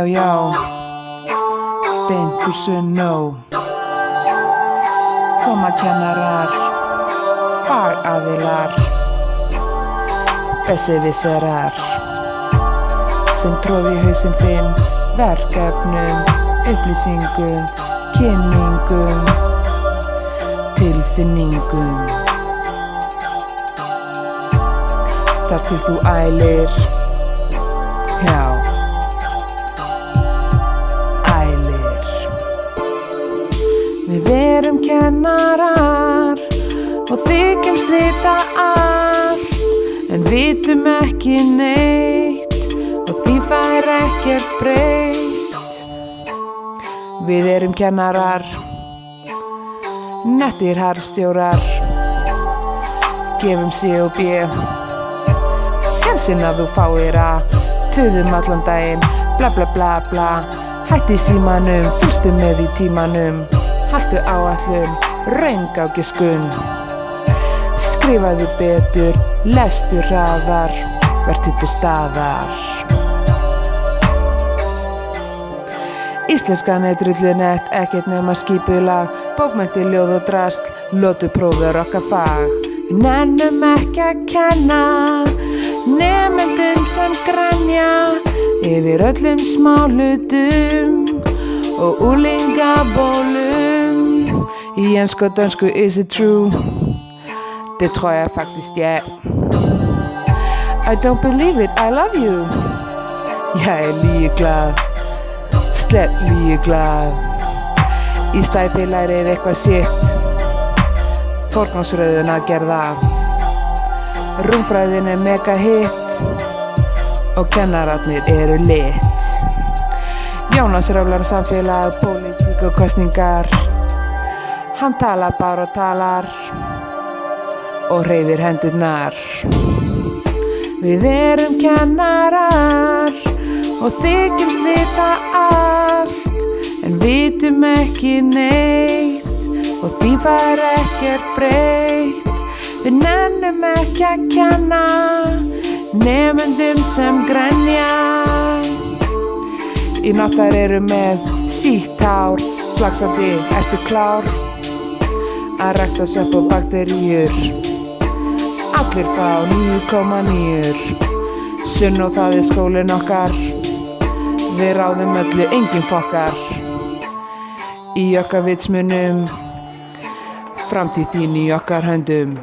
Já, beint úr Sunnó. Koma kennarar, fagaðilar, besserwisserar sem tróð í hausinn þinn verkefnum, upplýsingum, kynningum, tilfinningum. Þar til þú ælir, já, ælir. Við erum kennarar og þykjumst vita allt, en vitum ekki neitt og því fær ekkert breytt. Við erum kennarar, nettir harðstjórar, gefum C og B, sénsinn að þú fáir A, tuðum allan daginn, bla bla bla bla, hætti símanum, fylgstu með í tímanum, haltu áætlun, röng á giskun, skrifaðu betur, lestu hraðar, vertu til staðar. Íslenskan drullunett, ekkert nema skipulag, bókmenntir, ljóð og drasl, lotuprófur okkar fag. Við nennum ekki að kenna nemendum sem grenja yfir öllum smáhlutum og úlingabólum. Í ensku og dönsku, is it true? Det tror jeg faktisk, ja. I don't believe it, I love you. Jeg ligeglad, slet ligeglad. Í stæði lærir eitthvað sitt, forgangsröðun að gerða. Rúmfræðin mega hitt og kennararnir eru lit. Jónas röflar samfélag, pólitík og kosningar. Hann talar bara og talar og hreyfir hendurnar. Við erum kennarar og þykjumst vita allt, en vitum ekki neitt og því fær ekkert breytt. Við nennum ekki að kenna nemendum sem grenja. Í náttar eru með sítt hár, flaksandi, ertu klár að rækta svepp og bakteríur? Allir fá 9,9. Sunn og það skólinn okkar, við ráðum öllu, engin fokkar. Í okkar vitsmunum, framtíð þín í okkar höndum.